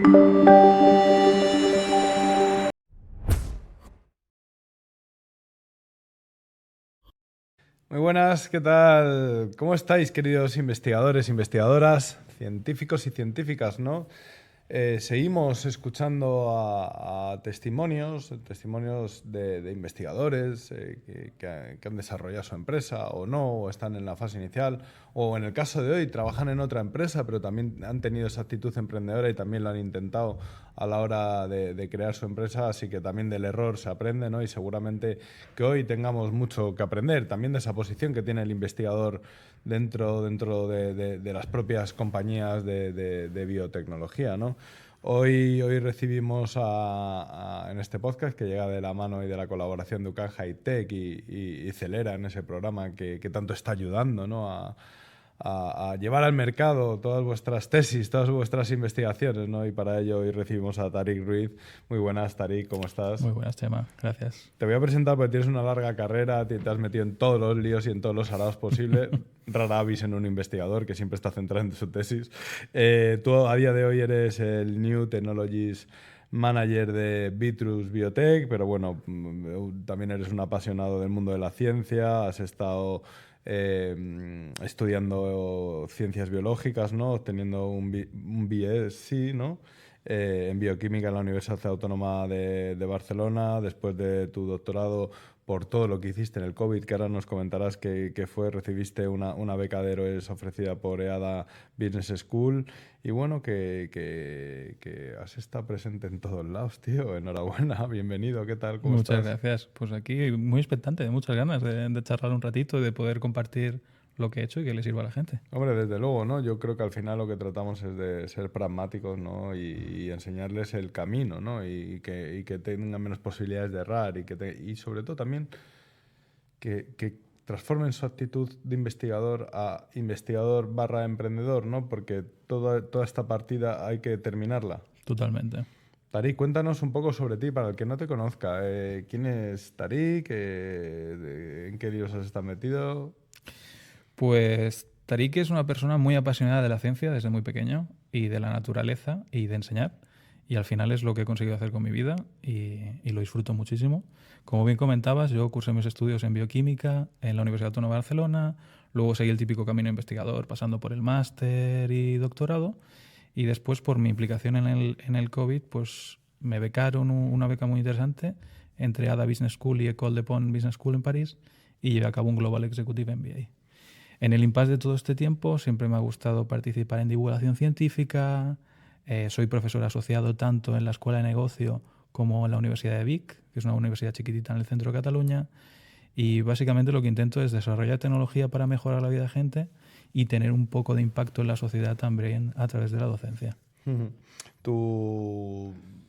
Muy buenas, ¿qué tal? ¿Cómo estáis, queridos investigadores, investigadoras, científicos y científicas, ¿no? Seguimos escuchando a testimonios de investigadores que han desarrollado su empresa o no, o están en la fase inicial, o en el caso de hoy trabajan en otra empresa, pero también han tenido esa actitud emprendedora y también lo han intentado a la hora de crear su empresa, así que también del error se aprende, ¿no? Y seguramente que hoy tengamos mucho que aprender también de esa posición que tiene el investigador dentro de las propias compañías de biotecnología, ¿no? Hoy recibimos en este podcast, que llega de la mano y de la colaboración de UCAN High Tech y Celera en ese programa que tanto está ayudando, ¿no? a llevar al mercado todas vuestras tesis, todas vuestras investigaciones, ¿no? Y para ello hoy recibimos a Tarik Ruiz. Muy buenas, Tarik, ¿cómo estás? Muy buenas, Chema. Gracias. Te voy a presentar porque tienes una larga carrera, te has metido en todos los líos y en todos los araos posibles. Rara avis en un investigador que siempre está centrado en su tesis. Tú a día de hoy eres el New Technologies Manager de Vitrus Biotech, pero bueno, también eres un apasionado del mundo de la ciencia, has estado estudiando ciencias biológicas, ¿no? Obteniendo un BSc, ¿no? En bioquímica en la Universidad Autónoma de Barcelona, después de tu doctorado, por todo lo que hiciste en el COVID, que ahora nos comentarás que fue, recibiste una beca de héroes ofrecida por EADA Business School, y bueno, que has estado presente en todos lados, tío. Enhorabuena, bienvenido, ¿qué tal? ¿Cómo Muchas estás? gracias. Pues aquí muy expectante, de muchas ganas de charlar un ratito y de poder compartir lo que he hecho y que le sirva a la gente. Hombre, desde luego, ¿no? Yo creo que al final lo que tratamos es de ser pragmáticos, ¿no? Y enseñarles el camino, ¿no? Y que tengan menos posibilidades de errar y sobre todo también que transformen su actitud de investigador a investigador barra emprendedor, ¿no? Porque toda esta partida hay que terminarla. Totalmente. Tarik, cuéntanos un poco sobre ti para el que no te conozca. ¿Quién es Tarik? ¿En qué líos has estado metido? Pues Tarik es una persona muy apasionada de la ciencia desde muy pequeño y de la naturaleza y de enseñar. Y al final es lo que he conseguido hacer con mi vida y lo disfruto muchísimo. Como bien comentabas, yo cursé mis estudios en bioquímica en la Universidad Autónoma de Barcelona, luego seguí el típico camino investigador pasando por el máster y doctorado y después por mi implicación en el COVID pues me becaron una beca muy interesante entre ADA Business School y École de Pont Business School en París y llevé a cabo un Global Executive MBA. En el impasse de todo este tiempo siempre me ha gustado participar en divulgación científica. Soy profesor asociado tanto en la Escuela de Negocio como en la Universidad de Vic, que es una universidad chiquitita en el centro de Cataluña. Y básicamente lo que intento es desarrollar tecnología para mejorar la vida de gente y tener un poco de impacto en la sociedad también a través de la docencia.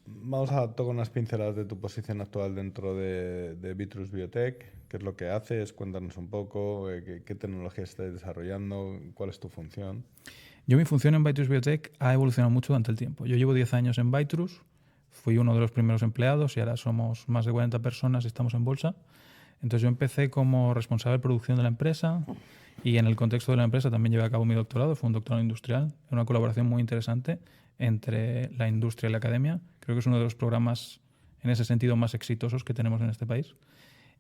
Vamos a tocar unas pinceladas de tu posición actual dentro de Vitrus Biotech. ¿Qué es lo que haces? Cuéntanos un poco, qué tecnología estás desarrollando, cuál es tu función. Yo mi función en Vitrus Biotech ha evolucionado mucho durante el tiempo. Yo llevo 10 años en Vitrus, fui uno de los primeros empleados y ahora somos más de 40 personas y estamos en bolsa. Entonces yo empecé como responsable de producción de la empresa y en el contexto de la empresa también llevé a cabo mi doctorado, fue un doctorado industrial, una colaboración muy interesante entre la industria y la academia. Creo que es uno de los programas en ese sentido más exitosos que tenemos en este país.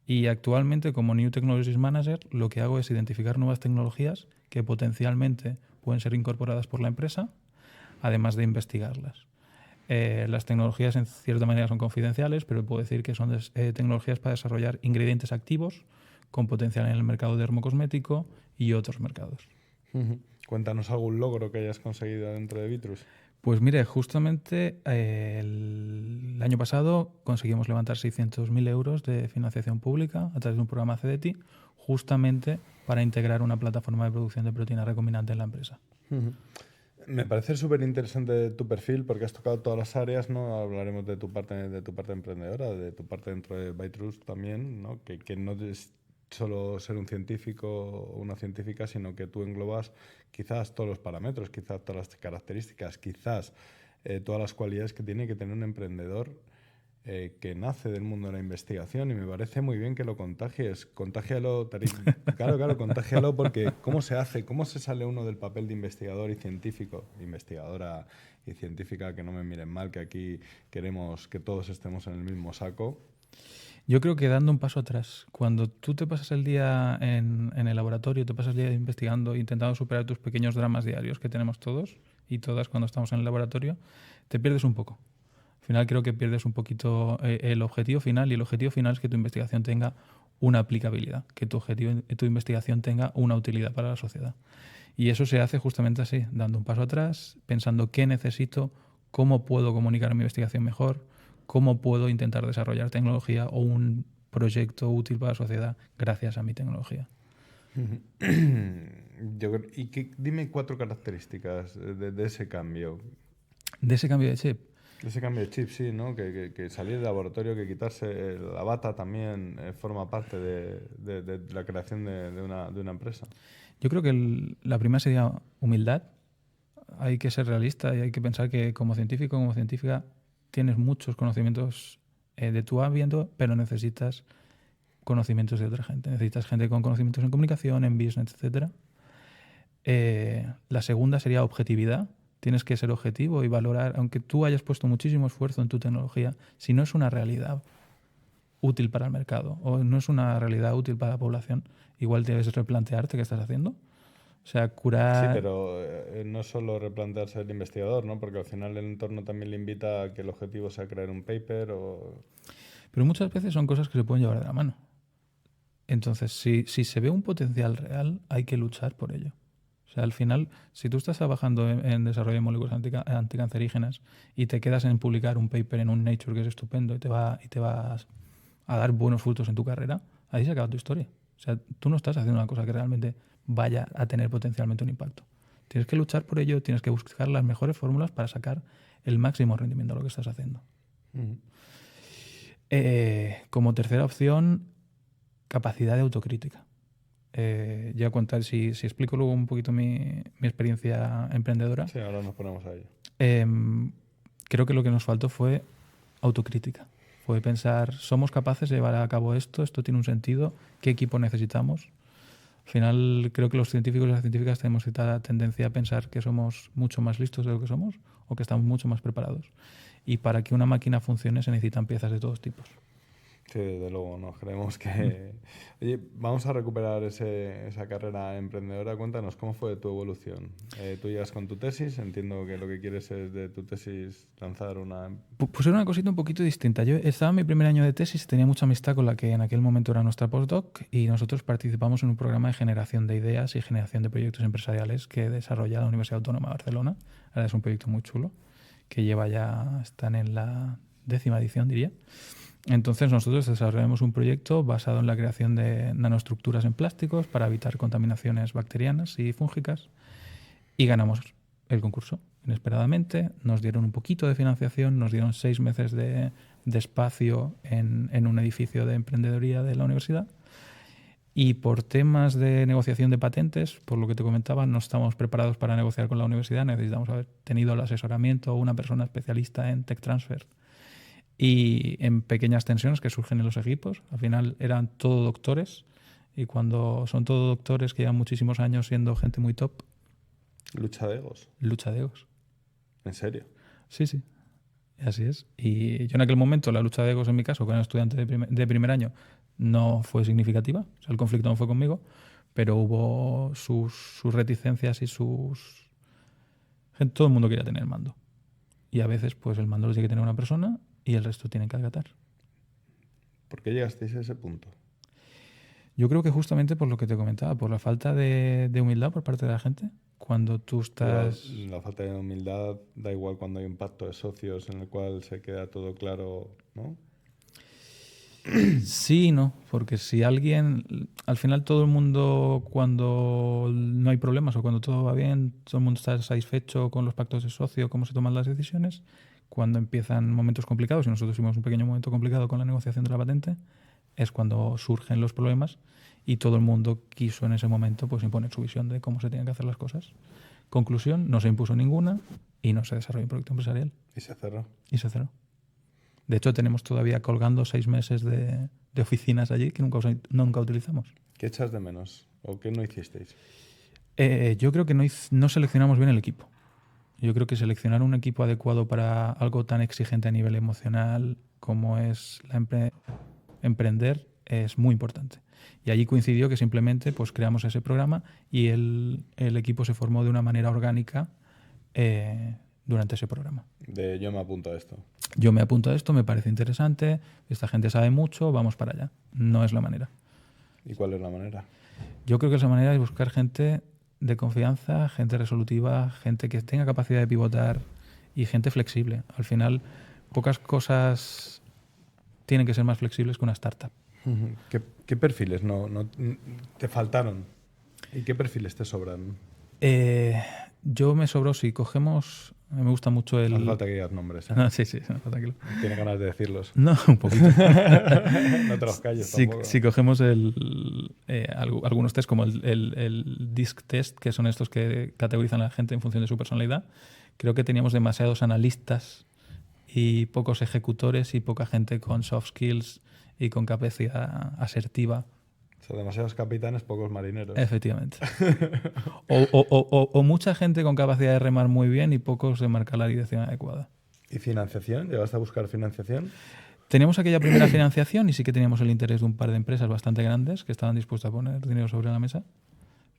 Y actualmente como New Technologies Manager lo que hago es identificar nuevas tecnologías que potencialmente pueden ser incorporadas por la empresa, además de investigarlas. Las tecnologías en cierta manera son confidenciales, pero puedo decir que son tecnologías para desarrollar ingredientes activos con potencial en el mercado dermocosmético y otros mercados. Cuéntanos algún logro que hayas conseguido dentro de Vitrus. Pues mire, justamente el año pasado conseguimos levantar 600.000 euros de financiación pública a través de un programa CDTI, justamente para integrar una plataforma de producción de proteína recombinante en la empresa. Me parece súper interesante tu perfil porque has tocado todas las áreas, ¿no? Hablaremos de tu parte emprendedora, de tu parte dentro de Bytrus también, ¿no? Que no es solo ser un científico o una científica, sino que tú englobas quizás todos los parámetros, quizás todas las características, quizás todas las cualidades que tiene que tener un emprendedor que nace del mundo de la investigación y me parece muy bien que lo contagies. Contágialo, claro, contágialo porque ¿cómo se hace? ¿Cómo se sale uno del papel de investigador y científico? Investigadora y científica, que no me miren mal, que aquí queremos que todos estemos en el mismo saco. Yo creo que dando un paso atrás, cuando tú te pasas el día en el laboratorio, te pasas el día investigando, intentando superar tus pequeños dramas diarios que tenemos todos y todas cuando estamos en el laboratorio, te pierdes un poco. Al final creo que pierdes un poquito el objetivo final, y el objetivo final es que tu investigación tenga una aplicabilidad, que tu investigación tenga una utilidad para la sociedad. Y eso se hace justamente así, dando un paso atrás, pensando qué necesito, cómo puedo comunicar mi investigación mejor, cómo puedo intentar desarrollar tecnología o un proyecto útil para la sociedad gracias a mi tecnología. Dime 4 características de ese cambio. De ese cambio de chip. Ese cambio de chip, sí, ¿no? Que salir del laboratorio, que quitarse la bata también forma parte de la creación de una empresa. Yo creo que la primera sería humildad. Hay que ser realista y hay que pensar que como científico, como científica, tienes muchos conocimientos de tu ámbito, pero necesitas conocimientos de otra gente. Necesitas gente con conocimientos en comunicación, en business, etc. La segunda sería objetividad. Tienes que ser objetivo y valorar, aunque tú hayas puesto muchísimo esfuerzo en tu tecnología, si no es una realidad útil para el mercado o no es una realidad útil para la población, igual debes replantearte qué estás haciendo. O sea, curar... Sí, pero no solo replantearse el investigador, ¿no? Porque al final el entorno también le invita a que el objetivo sea crear un paper o... Pero muchas veces son cosas que se pueden llevar de la mano. Entonces, si se ve un potencial real, hay que luchar por ello. O sea, al final, si tú estás trabajando en desarrollo de moléculas anticancerígenas y te quedas en publicar un paper en un Nature que es estupendo y te vas a dar buenos frutos en tu carrera, ahí se acaba tu historia. O sea, tú no estás haciendo una cosa que realmente vaya a tener potencialmente un impacto. Tienes que luchar por ello, tienes que buscar las mejores fórmulas para sacar el máximo rendimiento a lo que estás haciendo. Uh-huh. Como tercera opción, capacidad de autocrítica. Ya contar, si explico luego un poquito mi experiencia emprendedora. Sí, ahora nos ponemos a ello. Creo que lo que nos faltó fue autocrítica. Fue pensar, ¿somos capaces de llevar a cabo esto? ¿Esto tiene un sentido? ¿Qué equipo necesitamos? Al final, creo que los científicos y las científicas tenemos esta tendencia a pensar que somos mucho más listos de lo que somos o que estamos mucho más preparados. Y para que una máquina funcione se necesitan piezas de todos tipos. Sí, desde luego, nos creemos que... Oye, vamos a recuperar esa carrera emprendedora. Cuéntanos, ¿cómo fue tu evolución? Tú llegas con tu tesis, entiendo que lo que quieres es de tu tesis lanzar una... Pues era una cosita un poquito distinta. Yo estaba en mi primer año de tesis, tenía mucha amistad con la que en aquel momento era nuestra postdoc y nosotros participamos en un programa de generación de ideas y generación de proyectos empresariales que desarrolla la Universidad Autónoma de Barcelona. Ahora es un proyecto muy chulo que están en la 10ª edición, diría. Entonces nosotros desarrollamos un proyecto basado en la creación de nanoestructuras en plásticos para evitar contaminaciones bacterianas y fúngicas y ganamos el concurso. Inesperadamente nos dieron un poquito de financiación, nos dieron 6 meses de espacio en un edificio de emprendeduría de la universidad y por temas de negociación de patentes, por lo que te comentaba, no estamos preparados para negociar con la universidad, necesitamos haber tenido el asesoramiento o una persona especialista en tech transfer y en pequeñas tensiones que surgen en los equipos. Al final eran todo doctores y cuando son todo doctores que llevan muchísimos años siendo gente muy top. Lucha de egos. Lucha de egos. ¿En serio? Sí, sí. Así es. Y yo en aquel momento la lucha de egos en mi caso con el estudiante de primer año no fue significativa. O sea, el conflicto no fue conmigo, pero hubo sus reticencias y sus... Todo el mundo quería tener el mando. Y a veces pues el mando lo tiene que tener una persona y el resto tienen que acatar. ¿Por qué llegasteis a ese punto? Yo creo que justamente por lo que te comentaba, por la falta de humildad por parte de la gente. Cuando tú estás... Pero la falta de humildad da igual cuando hay un pacto de socios en el cual se queda todo claro, ¿no? Sí y no, porque si alguien... Al final todo el mundo, cuando no hay problemas o cuando todo va bien, todo el mundo está satisfecho con los pactos de socio, cómo se toman las decisiones. Cuando empiezan momentos complicados, y nosotros tuvimos un pequeño momento complicado con la negociación de la patente, es cuando surgen los problemas y todo el mundo quiso en ese momento pues imponer su visión de cómo se tienen que hacer las cosas. Conclusión, no se impuso ninguna y no se desarrolló un proyecto empresarial. Y se cerró. Y se cerró. De hecho, tenemos todavía colgando 6 meses de oficinas allí que nunca utilizamos. ¿Qué echas de menos? ¿O qué no hicisteis? Yo creo que no seleccionamos bien el equipo. Yo creo que seleccionar un equipo adecuado para algo tan exigente a nivel emocional como es emprender es muy importante. Y allí coincidió que simplemente pues, creamos ese programa y el equipo se formó de una manera orgánica durante ese programa. Yo me apunto a esto. Yo me apunto a esto, me parece interesante, esta gente sabe mucho, vamos para allá. No es la manera. ¿Y cuál es la manera? Yo creo que esa manera es buscar gente de confianza, gente resolutiva, gente que tenga capacidad de pivotar y gente flexible. Al final, pocas cosas tienen que ser más flexibles que una startup. ¿Qué perfiles no te faltaron? ¿Y qué perfiles te sobran? Yo me sobró, si cogemos... Me gusta mucho el... No hace falta que digas nombres. ¿eh? No, sí, tranquilo. Tiene ganas de decirlos. No, un poquito. No te los calles tampoco. Si cogemos algunos test como el DISC test, que son estos que categorizan a la gente en función de su personalidad, creo que teníamos demasiados analistas y pocos ejecutores y poca gente con soft skills y con capacidad asertiva. O sea, demasiados capitanes, pocos marineros. Efectivamente. o mucha gente con capacidad de remar muy bien y pocos de marcar la dirección adecuada. ¿Y financiación? ¿Llegaste a buscar financiación? Teníamos aquella primera financiación y sí que teníamos el interés de un par de empresas bastante grandes que estaban dispuestas a poner dinero sobre la mesa,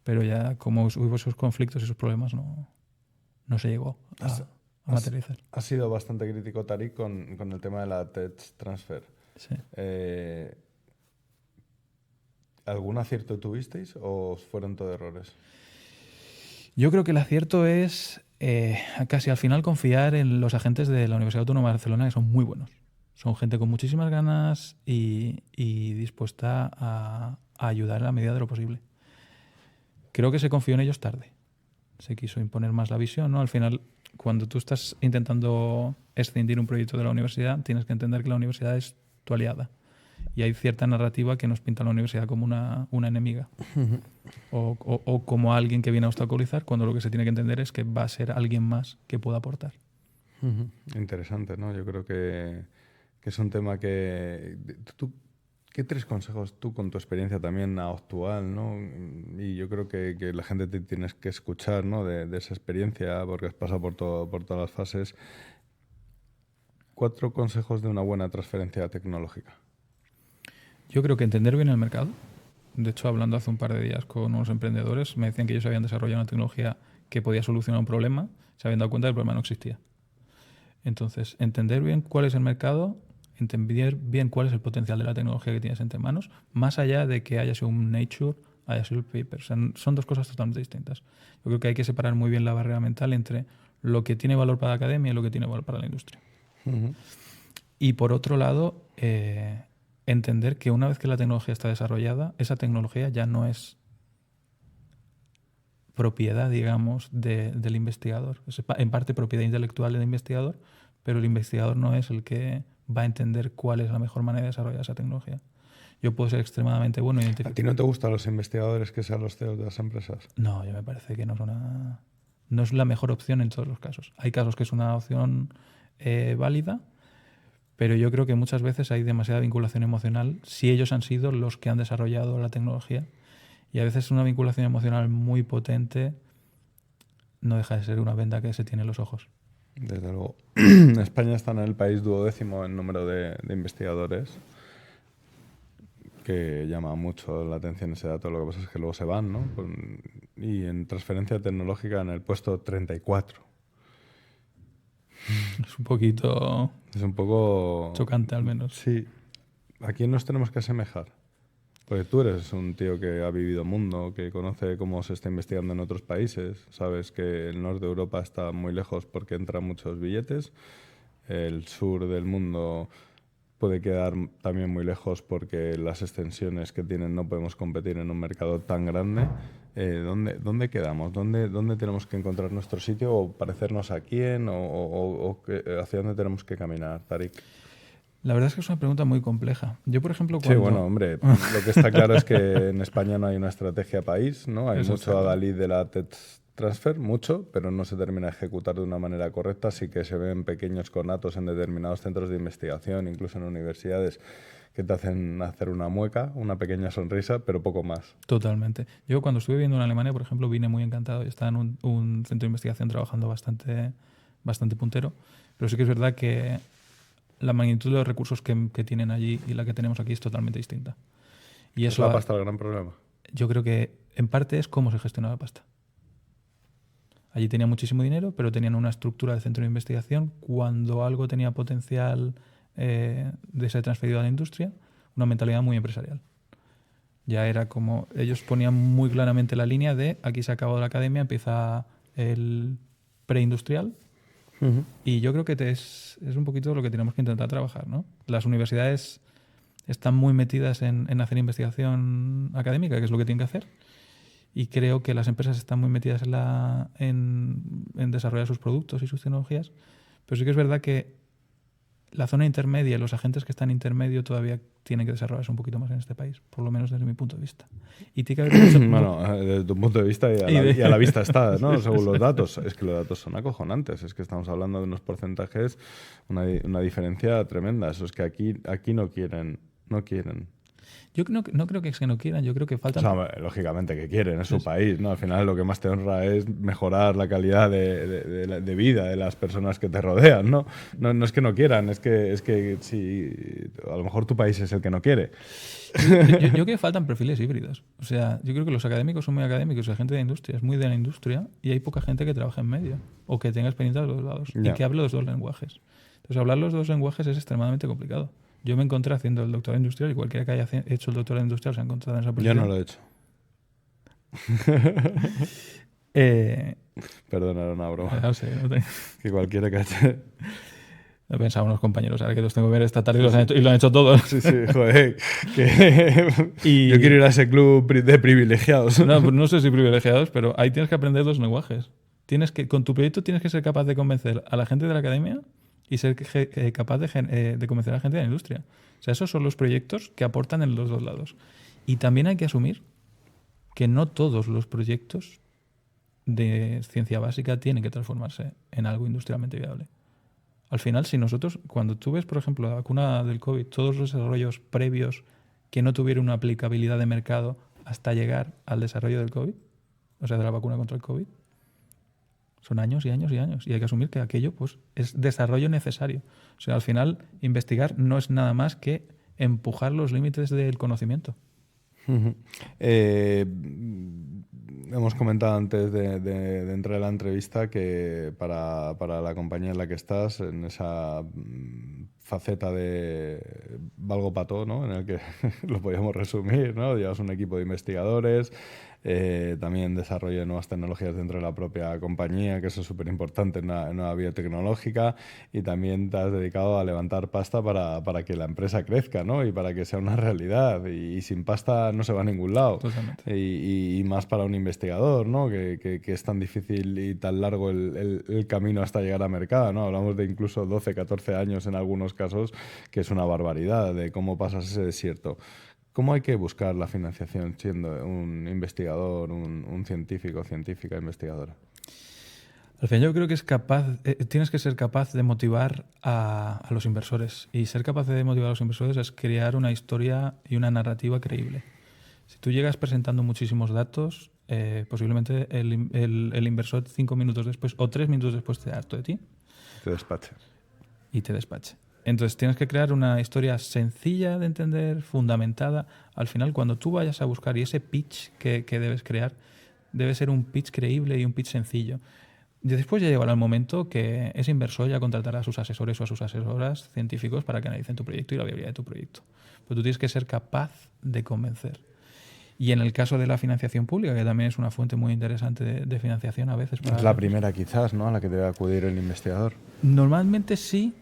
pero ya como hubo esos conflictos y esos problemas no se llegó a materializar. Has sido bastante crítico, Tarik, con el tema de la tech transfer. Sí. ¿Algún acierto tuvisteis o fueron todo errores? Yo creo que el acierto es casi al final confiar en los agentes de la Universidad Autónoma de Barcelona, que son muy buenos. Son gente con muchísimas ganas y dispuesta a ayudar a la medida de lo posible. Creo que se confió en ellos tarde. Se quiso imponer más la visión, ¿no? Al final, cuando tú estás intentando escindir un proyecto de la universidad, tienes que entender que la universidad es tu aliada. Y hay cierta narrativa que nos pinta a la universidad como una enemiga o como alguien que viene a obstaculizar, cuando lo que se tiene que entender es que va a ser alguien más que pueda aportar. Interesante, ¿no? Yo creo que es un tema que... ¿Qué 3 consejos tú con tu experiencia también actual, ¿no? Y yo creo que la gente te tienes que escuchar, ¿no? de esa experiencia, porque has pasado por todas las fases. 4 consejos de una buena transferencia tecnológica. Yo creo que entender bien el mercado. De hecho, hablando hace un par de días con unos emprendedores, me decían que ellos habían desarrollado una tecnología que podía solucionar un problema, se habían dado cuenta que el problema no existía. Entonces, entender bien cuál es el mercado, entender bien cuál es el potencial de la tecnología que tienes entre manos, más allá de que haya sido un Nature, haya sido el paper. O sea, son 2 cosas totalmente distintas. Yo creo que hay que separar muy bien la barrera mental entre lo que tiene valor para la academia y lo que tiene valor para la industria. Y por otro lado, entender que una vez que la tecnología está desarrollada, esa tecnología ya no es propiedad, digamos, del investigador. Es en parte propiedad intelectual del investigador, pero el investigador no es el que va a entender cuál es la mejor manera de desarrollar esa tecnología. Yo puedo ser extremadamente bueno ¿A ti no te gustan los investigadores que sean los CEOs de las empresas? No, yo me parece que no es la mejor opción en todos los casos. Hay casos que es una opción válida, pero yo creo que muchas veces hay demasiada vinculación emocional si ellos han sido los que han desarrollado la tecnología. Y a veces una vinculación emocional muy potente no deja de ser una venda que se tiene en los ojos. Desde luego. España está en el país 12º en número de investigadores, que llama mucho la atención ese dato. Lo que pasa es que luego se van, ¿no? Y en transferencia tecnológica en el puesto 34. Es un poquito... Es un poco... chocante, al menos. Sí. ¿A quién nos tenemos que asemejar? Porque tú eres un tío que ha vivido mundo, que conoce cómo se está investigando en otros países. Sabes que el norte de Europa está muy lejos porque entran muchos billetes. El sur del mundo puede quedar también muy lejos porque las extensiones que tienen no podemos competir en un mercado tan grande. ¿Dónde quedamos? ¿Dónde tenemos que encontrar nuestro sitio? ¿O parecernos a quién? ¿O hacia dónde tenemos que caminar, Tarik? La verdad es que es una pregunta muy compleja. Yo, por ejemplo, Sí, bueno, hombre, lo que está claro es que en España no hay una estrategia país, ¿no? Hay Eso mucho adalid de la tech transfer mucho, pero no se termina de ejecutar de una manera correcta. Sí que se ven pequeños conatos en determinados centros de investigación, incluso en universidades, que te hacen hacer una mueca, una pequeña sonrisa, pero poco más. Totalmente. Yo cuando estuve viviendo en Alemania, por ejemplo, vine muy encantado y estaba en un centro de investigación trabajando bastante puntero, pero sí que es verdad que la magnitud de los recursos que tienen allí y la que tenemos aquí es totalmente distinta. Y ¿Es eso la pasta el gran problema? yo creo que en parte es cómo se gestiona la pasta. Allí tenían muchísimo dinero, pero tenían una estructura de centro de investigación. Cuando algo tenía potencial de ser transferido a la industria, una mentalidad muy empresarial. Ya era como, ellos ponían muy claramente la línea de aquí se ha acabado la academia, empieza el preindustrial. Y yo creo que es un poquito lo que tenemos que intentar trabajar, ¿no? Las universidades están muy metidas en hacer investigación académica, que es lo que tienen que hacer. Y creo que las empresas están muy metidas en desarrollar sus productos y sus tecnologías. Pero sí que es verdad que la zona intermedia, los agentes que están intermedio todavía tienen que desarrollarse un poquito más en este país, por lo menos desde mi punto de vista. Y tiene que haber bueno, desde tu punto de vista y a la vista está, ¿no? Según los datos. Es que los datos son acojonantes. Es que estamos hablando de unos porcentajes, una diferencia tremenda. Eso es que aquí no quieren. Yo no creo que es que no quieran, yo creo que faltan... O sea, lógicamente que quieren, es su país, ¿no? Al final lo que más te honra es mejorar la calidad de vida de las personas que te rodean, ¿no? No es que no quieran, es que si a lo mejor tu país es el que no quiere. Yo creo que faltan perfiles híbridos. O sea, yo creo que los académicos son muy académicos, la gente de industria es muy de la industria y hay poca gente que trabaje en medio o que tenga experiencia de los dos lados y que hable los dos lenguajes. Entonces, hablar los dos lenguajes es extremadamente complicado. Yo me encontré haciendo el doctorado industrial y cualquiera que haya hecho el doctorado industrial se ha encontrado en esa posición. Yo no lo he hecho. Perdona, era una broma. No sé, no que cualquiera que haya... He pensado unos compañeros, ahora que los tengo que ver esta tarde y lo han hecho todos. Sí, joder. Yo quiero ir a ese club de privilegiados. No sé si privilegiados, pero ahí tienes que aprender dos lenguajes. Con tu proyecto tienes que ser capaz de convencer a la gente de la academia y ser capaz de convencer a la gente de la industria. O sea, esos son los proyectos que aportan en los dos lados. Y también hay que asumir que no todos los proyectos de ciencia básica tienen que transformarse en algo industrialmente viable. Al final, si nosotros, cuando tú ves, por ejemplo, la vacuna del COVID, todos los desarrollos previos que no tuvieron una aplicabilidad de mercado hasta llegar al desarrollo del COVID, o sea, de la vacuna contra el COVID, son años y años y años. Y hay que asumir que aquello pues, es desarrollo necesario. O sea, al final, investigar no es nada más que empujar los límites del conocimiento. Hemos comentado antes de entrar a la entrevista que para la compañía en la que estás, en esa faceta de valgo pato, ¿no? En el que lo podríamos resumir, ¿no? Llevas un equipo de investigadores, también desarrollo de nuevas tecnologías dentro de la propia compañía, que eso es súper importante en una biotecnológica, y también te has dedicado a levantar pasta para que la empresa crezca, ¿no? Y para que sea una realidad. Y sin pasta no se va a ningún lado. Totalmente. Y más para un investigador, ¿no? Que es tan difícil y tan largo el camino hasta llegar a mercado, ¿no? Hablamos de incluso 12, 14 años en algunos casos, que es una barbaridad de cómo pasas ese desierto. ¿Cómo hay que buscar la financiación siendo un investigador, un científico, científica, investigadora? Al final yo creo que tienes que ser capaz de motivar a los inversores. Y ser capaz de motivar a los inversores es crear una historia y una narrativa creíble. Si tú llegas presentando muchísimos datos, posiblemente el inversor 5 minutos después o 3 minutos después te harto de ti. Te despache. Y te despache. Entonces tienes que crear una historia sencilla de entender, fundamentada. Al final, cuando tú vayas a buscar, y ese pitch que debes crear, debe ser un pitch creíble y un pitch sencillo. Y después ya llegará el momento que ese inversor ya contratará a sus asesores o a sus asesoras científicos para que analicen tu proyecto y la viabilidad de tu proyecto. Pero tú tienes que ser capaz de convencer. Y en el caso de la financiación pública, que también es una fuente muy interesante de financiación a veces. Es la primera quizás, ¿no?, a la que debe acudir el investigador. Normalmente sí,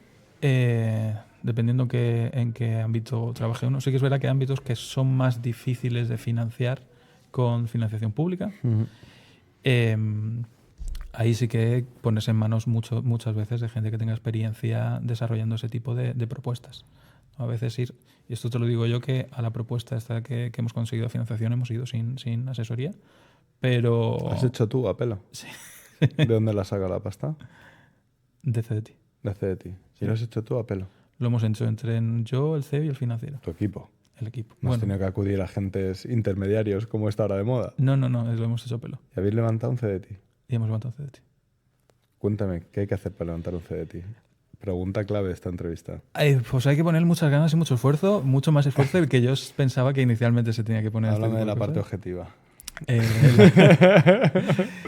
dependiendo en qué ámbito trabaje uno. Sí que es verdad que hay ámbitos que son más difíciles de financiar con financiación pública. Uh-huh. Ahí sí que pones en manos muchas veces de gente que tenga experiencia desarrollando ese tipo de propuestas. A veces y esto te lo digo yo, que a la propuesta esta que hemos conseguido financiación hemos ido sin asesoría, Pero... ¿Has hecho tú a pelo? Sí. ¿De dónde la saca la pasta? De CDT. De CDT. ¿Y lo has hecho tú a pelo? Lo hemos hecho entre yo, el CEO y el financiero. Tu equipo. El equipo. No has tenido que acudir a agentes intermediarios como está ahora de moda. No, lo hemos hecho a pelo. ¿Y habéis levantado un CDT? Y hemos levantado CDT. Cuéntame, ¿qué hay que hacer para levantar un CDT? Pregunta clave de esta entrevista. Pues hay que poner muchas ganas y mucho esfuerzo, mucho más esfuerzo del que yo pensaba que inicialmente se tenía que poner. Háblame de la cosas. parte objetiva.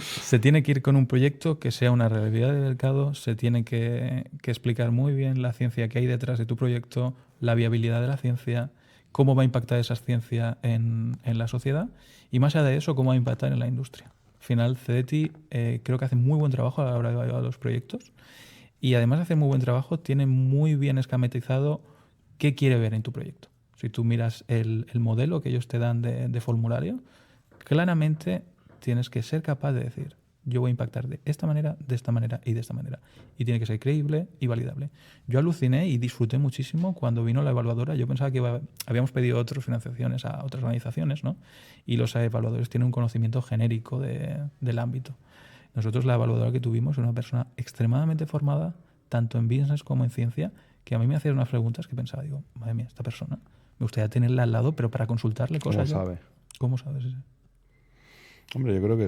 Se tiene que ir con un proyecto que sea una realidad de mercado, se tiene que explicar muy bien la ciencia que hay detrás de tu proyecto, la viabilidad de la ciencia, cómo va a impactar esa ciencia en la sociedad y más allá de eso, cómo va a impactar en la industria. Al final, CDT creo que hace muy buen trabajo a la hora de evaluar los proyectos y además de hacer muy buen trabajo, tiene muy bien esquematizado qué quiere ver en tu proyecto. Si tú miras el modelo que ellos te dan de formulario, claramente tienes que ser capaz de decir, yo voy a impactar de esta manera y de esta manera. Y tiene que ser creíble y validable. Yo aluciné y disfruté muchísimo cuando vino la evaluadora. Yo pensaba que habíamos pedido otras financiaciones a otras organizaciones, ¿no? Y los evaluadores tienen un conocimiento genérico del ámbito. Nosotros la evaluadora que tuvimos es una persona extremadamente formada, tanto en business como en ciencia, que a mí me hacía unas preguntas que pensaba, digo, madre mía, esta persona, me gustaría tenerla al lado, pero para consultarle cosas. ¿Cómo sabe? ¿Cómo sabes eso? Hombre, yo creo que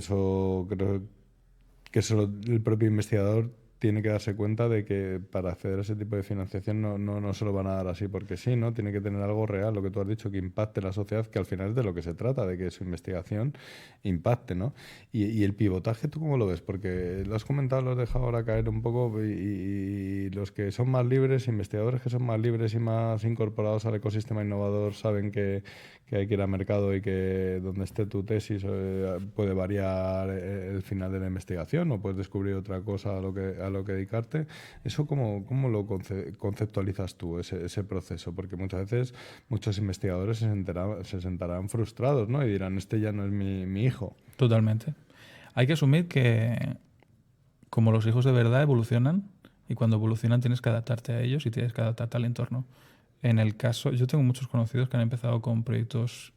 eso el propio investigador tiene que darse cuenta de que para acceder a ese tipo de financiación no se lo van a dar así porque sí, ¿no? Tiene que tener algo real, lo que tú has dicho, que impacte en la sociedad, que al final es de lo que se trata, de que su investigación impacte, ¿no? Y el pivotaje, ¿tú cómo lo ves? Porque lo has comentado, lo has dejado ahora caer un poco y los que son más libres, investigadores que son más libres y más incorporados al ecosistema innovador, saben que hay que ir al mercado y que donde esté tu tesis puede variar el final de la investigación o puedes descubrir otra cosa a lo que dedicarte. ¿Eso cómo lo conceptualizas tú, ese proceso? Porque muchas veces muchos investigadores se sentarán frustrados, ¿no? Y dirán, este ya no es mi hijo. Totalmente. Hay que asumir que como los hijos de verdad evolucionan y cuando evolucionan tienes que adaptarte a ellos y tienes que adaptarte al entorno. En el caso, yo tengo muchos conocidos que han empezado con proyectos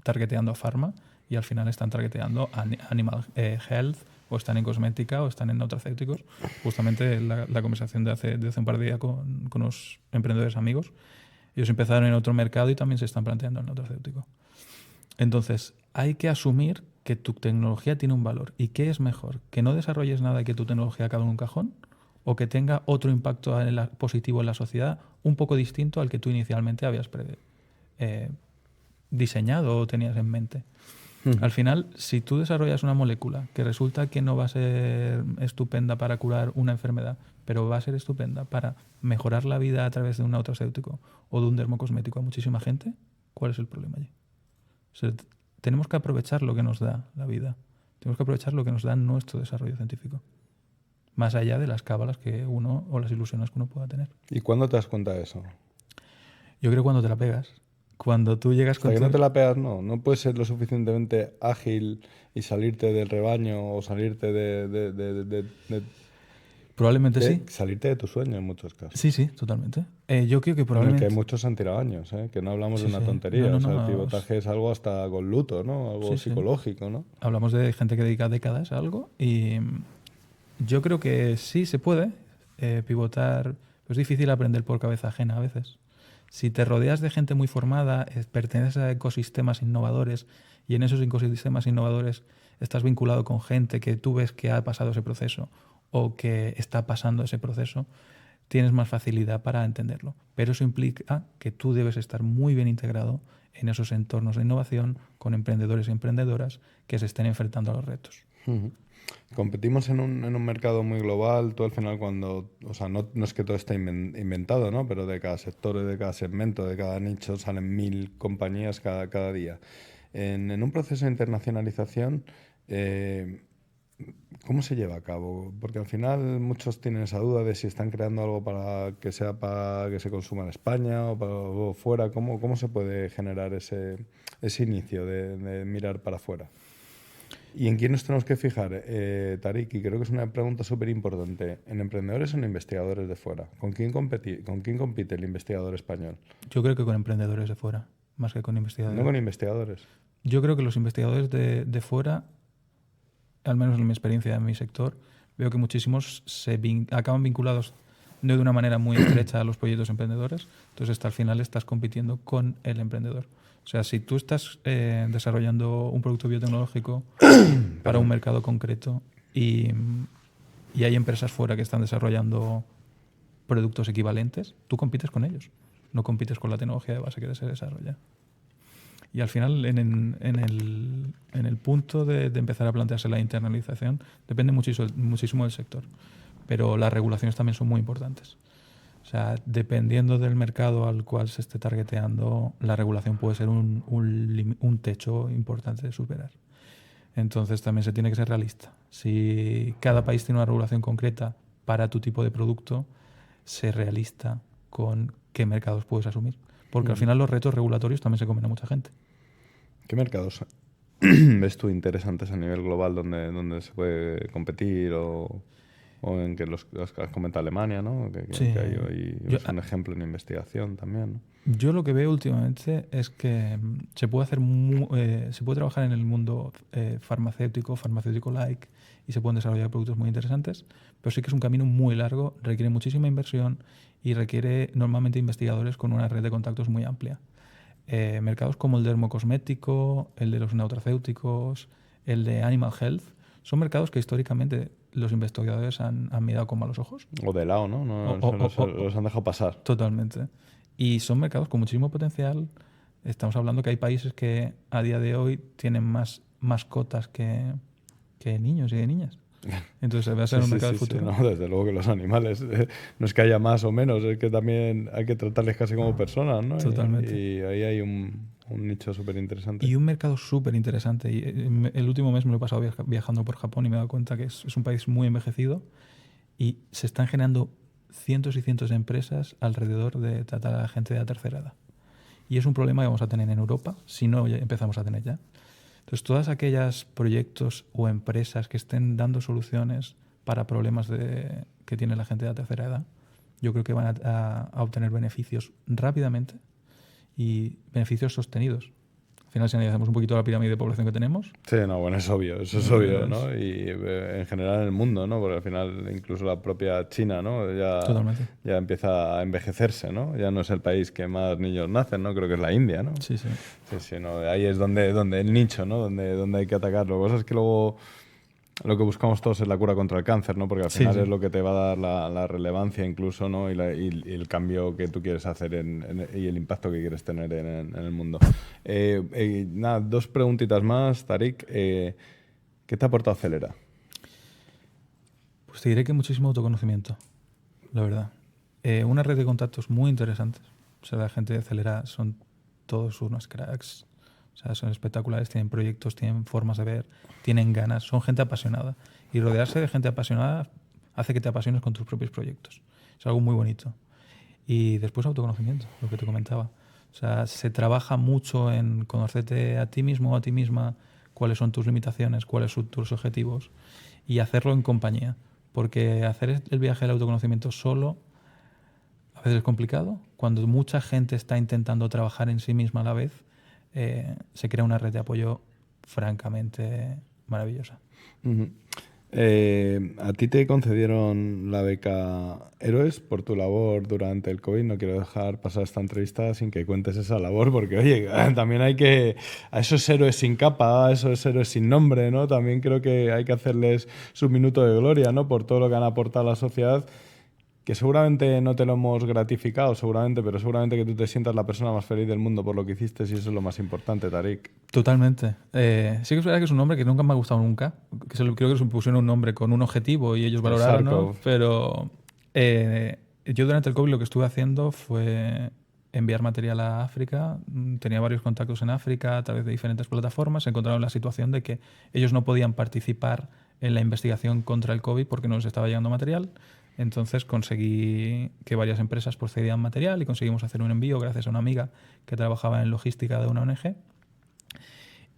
targeteando a pharma y al final están targeteando a animal health o están en cosmética o están en nutracéuticos. Justamente la conversación de hace un par de días con unos emprendedores amigos, ellos empezaron en otro mercado y también se están planteando el nutracéutico. Entonces, hay que asumir que tu tecnología tiene un valor. ¿Y qué es mejor? ¿Que no desarrolles nada y que tu tecnología acabe en un cajón? ¿O que tenga otro impacto positivo en la sociedad un poco distinto al que tú inicialmente habías diseñado o tenías en mente? Al final, si tú desarrollas una molécula que resulta que no va a ser estupenda para curar una enfermedad, pero va a ser estupenda para mejorar la vida a través de un nutracéutico o de un dermocosmético a muchísima gente, ¿cuál es el problema allí? O sea, tenemos que aprovechar lo que nos da la vida. Tenemos que aprovechar lo que nos da nuestro desarrollo científico. Más allá de las cábalas que uno o las ilusiones que uno pueda tener. ¿Y cuándo te das cuenta de eso? Yo creo cuando te la pegas. Cuando tú llegas Hasta con que tu... no te la pegas, no puedes ser lo suficientemente ágil y salirte del rebaño o salirte Probablemente sí. salirte de tu sueño en muchos casos. Sí, totalmente. Yo creo que En el probablemente... que muchos han tirado años, que no hablamos Sí, de una sí. tontería. No, O sea, el no. pivotaje es algo hasta con luto, ¿no? Algo Sí. psicológico, ¿no? Hablamos de gente que dedica décadas a algo y yo creo que sí se puede pivotar. Pero es difícil aprender por cabeza ajena a veces. Si te rodeas de gente muy formada, perteneces a ecosistemas innovadores y en esos ecosistemas innovadores estás vinculado con gente que tú ves que ha pasado ese proceso o que está pasando ese proceso, tienes más facilidad para entenderlo. Pero eso implica que tú debes estar muy bien integrado en esos entornos de innovación con emprendedores y emprendedoras que se estén enfrentando a los retos. Uh-huh. Competimos en un mercado muy global. Tú al final o sea, no es que todo esté inventado, ¿no? Pero de cada sector, de cada segmento, de cada nicho salen 1000 compañías cada día. En un proceso de internacionalización, ¿cómo se lleva a cabo? Porque al final muchos tienen esa duda de si están creando algo para que sea para que se consuma en España o fuera. ¿Cómo se puede generar ese inicio de mirar para afuera? ¿Y en quién nos tenemos que fijar, Tarik? Y creo que es una pregunta súper importante. ¿En emprendedores o en investigadores de fuera? ¿Con quién compite el investigador español? Yo creo que con emprendedores de fuera, más que con investigadores. No con investigadores. Yo creo que los investigadores de fuera al menos en mi experiencia en mi sector, veo que muchísimos acaban vinculados no de una manera muy estrecha a los proyectos emprendedores, entonces hasta al final estás compitiendo con el emprendedor. O sea, si tú estás desarrollando un producto biotecnológico para un mercado concreto y hay empresas fuera que están desarrollando productos equivalentes, tú compites con ellos, no compites con la tecnología de base que se desarrolla. Y al final, en el punto de empezar a plantearse la internalización, depende muchísimo del sector. Pero las regulaciones también son muy importantes. O sea, dependiendo del mercado al cual se esté targeteando, la regulación puede ser un techo importante de superar. Entonces también se tiene que ser realista. Si cada país tiene una regulación concreta para tu tipo de producto, sé realista con qué mercados puedes asumir. Porque al final los retos regulatorios también se comen a mucha gente. ¿Qué mercados ves tú interesantes a nivel global donde se puede competir o en que los que has comentado Alemania, ¿no? Sí. Que hay es un ejemplo en investigación también, ¿no? Yo lo que veo últimamente es que se puede trabajar en el mundo farmacéutico-like, y se pueden desarrollar productos muy interesantes, pero sí que es un camino muy largo, requiere muchísima inversión y requiere normalmente investigadores con una red de contactos muy amplia. Mercados como el dermocosmético, el de los nutracéuticos, el de animal health, son mercados que históricamente los investigadores han mirado con malos ojos. O de lado, ¿no? Los han dejado pasar. Totalmente. Y son mercados con muchísimo potencial. Estamos hablando que hay países que a día de hoy tienen más mascotas que niños y de niñas. Entonces va a ser un mercado del futuro. No, desde luego que los animales no es que haya más o menos, es que también hay que tratarles casi como personas, ¿no? Totalmente. Y ahí hay un nicho súper interesante. Y un mercado súper interesante. El último mes me lo he pasado viajando por Japón y me he dado cuenta que es un país muy envejecido y se están generando cientos y cientos de empresas alrededor de tratar a la gente de la tercera edad. Y es un problema que vamos a tener en Europa, si no ya empezamos a tener ya. Entonces, todas aquellas proyectos o empresas que estén dando soluciones para problemas que tiene la gente de la tercera edad, yo creo que van a obtener beneficios rápidamente y beneficios sostenidos. Al final, si analizamos un poquito la pirámide de población que tenemos... Sí, no, bueno, es obvio, eso es obvio, ¿no? Y en general en el mundo, ¿no? Porque al final incluso la propia China, ¿no? Ya empieza a envejecerse, ¿no? Ya no es el país que más niños nacen, ¿no? Creo que es la India, ¿no? Sí. Sí, no, ahí es donde el nicho, ¿no? Donde hay que atacarlo. Cosas que luego lo que buscamos todos es la cura contra el cáncer, ¿no? Porque al final es lo que te va a dar la relevancia incluso, ¿no? Y el cambio que tú quieres hacer y el impacto que quieres tener en el mundo. Nada, 2 preguntitas más, Tarik. ¿Qué te ha aportado Celera? Pues te diré que muchísimo autoconocimiento, la verdad. Una red de contactos muy interesantes. O sea, la gente de Celera son todos unos cracks. O sea, son espectaculares, tienen proyectos, tienen formas de ver, tienen ganas, son gente apasionada. Y rodearse de gente apasionada hace que te apasiones con tus propios proyectos. Es algo muy bonito. Y después autoconocimiento, lo que te comentaba. O sea, se trabaja mucho en conocerte a ti mismo o a ti misma, cuáles son tus limitaciones, cuáles son tus objetivos, y hacerlo en compañía. Porque hacer el viaje del autoconocimiento solo a veces es complicado. Cuando mucha gente está intentando trabajar en sí misma a la vez, se crea una red de apoyo francamente maravillosa. Uh-huh. A ti te concedieron la beca Héroes por tu labor durante el COVID. No quiero dejar pasar esta entrevista sin que cuentes esa labor, porque oye, también hay que... A esos héroes sin capa, a esos héroes sin nombre, ¿no? También creo que hay que hacerles su minuto de gloria, ¿no? Por todo lo que han aportado a la sociedad, que seguramente no te lo hemos gratificado, pero seguramente que tú te sientas la persona más feliz del mundo por lo que hiciste, y eso es lo más importante, Tarik. Totalmente. Sí que es verdad que es un nombre que nunca me ha gustado nunca, creo que se pusieron un nombre con un objetivo y ellos valoraron, ¿no? Pero yo durante el COVID lo que estuve haciendo fue enviar material a África. Tenía varios contactos en África a través de diferentes plataformas. Se encontraron la situación de que ellos no podían participar en la investigación contra el COVID porque no les estaba llegando material. Entonces conseguí que varias empresas procedían material y conseguimos hacer un envío gracias a una amiga que trabajaba en logística de una ONG.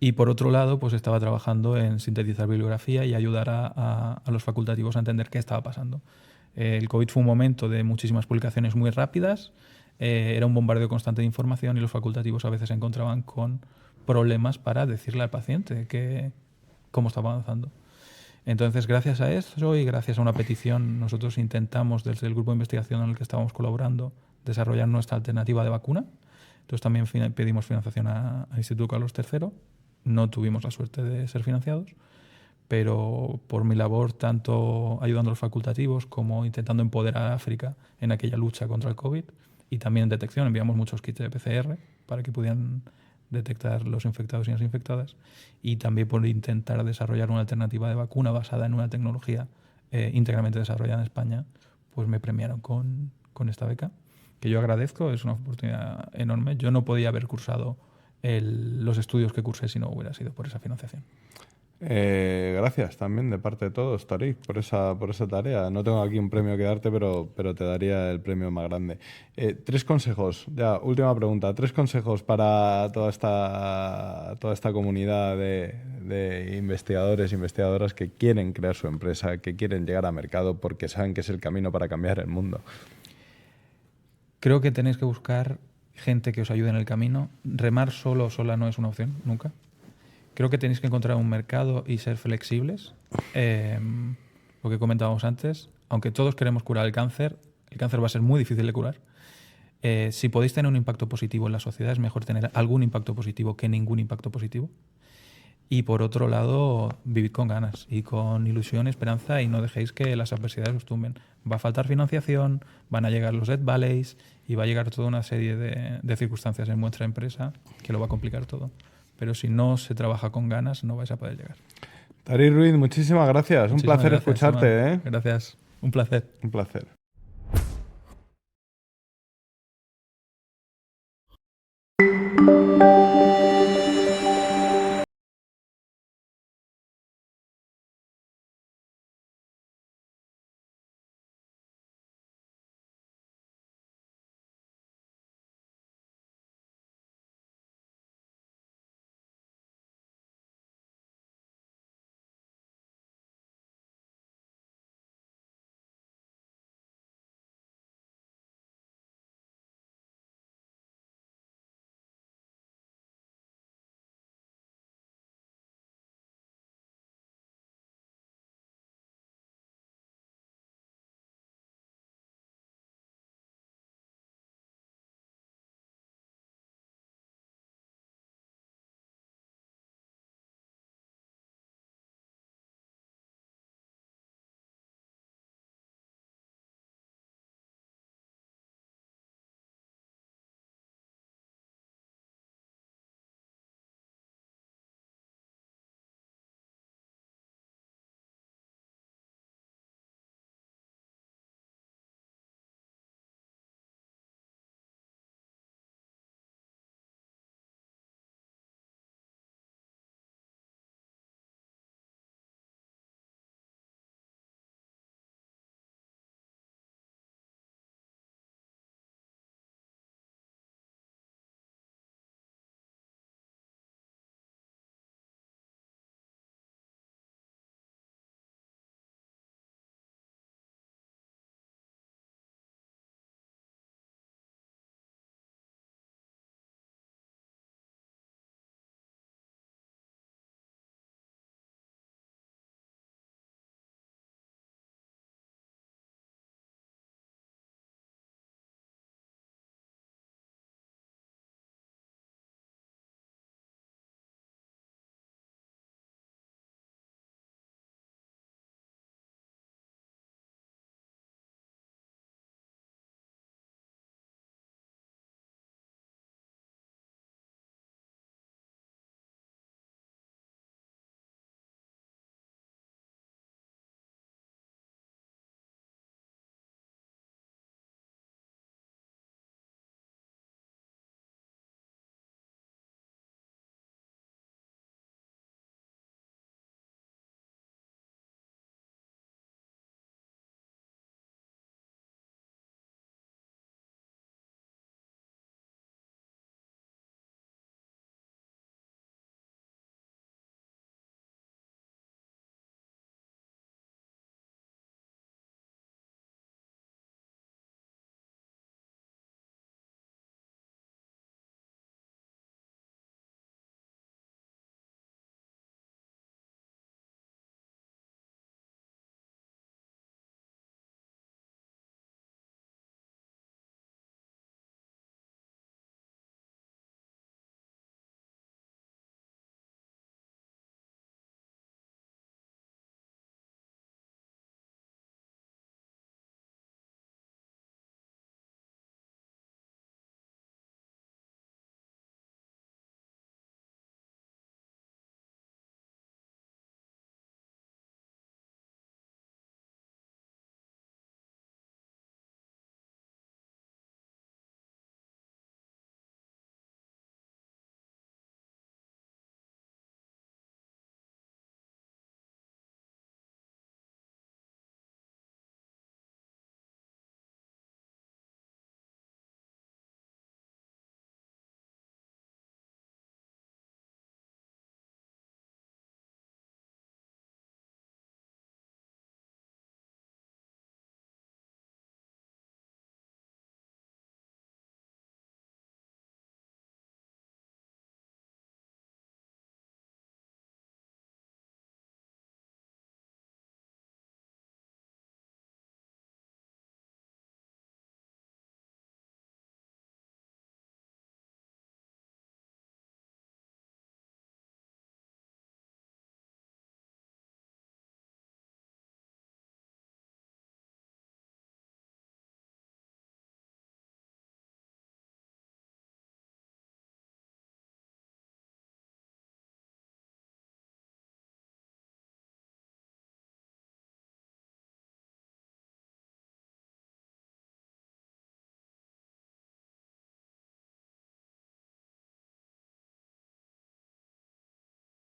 Y por otro lado, pues estaba trabajando en sintetizar bibliografía y ayudar a los facultativos a entender qué estaba pasando. El COVID fue un momento de muchísimas publicaciones muy rápidas, era un bombardeo constante de información y los facultativos a veces se encontraban con problemas para decirle al paciente cómo estaba avanzando. Entonces, gracias a eso y gracias a una petición, nosotros intentamos, desde el grupo de investigación en el que estábamos colaborando, desarrollar nuestra alternativa de vacuna. Entonces, también pedimos financiación al Instituto Carlos III. No tuvimos la suerte de ser financiados, pero por mi labor, tanto ayudando a los facultativos como intentando empoderar a África en aquella lucha contra el COVID y también en detección, enviamos muchos kits de PCR para que pudieran detectar los infectados y las infectadas, y también por intentar desarrollar una alternativa de vacuna basada en una tecnología íntegramente desarrollada en España, pues me premiaron con esta beca, que yo agradezco, es una oportunidad enorme. Yo no podía haber cursado los estudios que cursé si no hubiera sido por esa financiación. Gracias también de parte de todos, Tarik, por esa tarea. No tengo aquí un premio que darte, pero te daría el premio más grande. 3 consejos, ya, última pregunta. 3 consejos para toda esta comunidad de investigadores e investigadoras que quieren crear su empresa, que quieren llegar a mercado porque saben que es el camino para cambiar el mundo. Creo que tenéis que buscar gente que os ayude en el camino. Remar solo o sola no es una opción, nunca. Creo que tenéis que encontrar un mercado y ser flexibles. Lo que comentábamos antes, aunque todos queremos curar el cáncer va a ser muy difícil de curar. Si podéis tener un impacto positivo en la sociedad, es mejor tener algún impacto positivo que ningún impacto positivo. Y por otro lado, vivid con ganas y con ilusión, esperanza, y no dejéis que las adversidades os tumben. Va a faltar financiación, van a llegar los debt valleys y va a llegar toda una serie de circunstancias en vuestra empresa que lo va a complicar todo. Pero si no se trabaja con ganas, no vais a poder llegar. Tarik Ruiz, muchísimas gracias. Un placer escucharte. Gracias. Un placer. Un placer.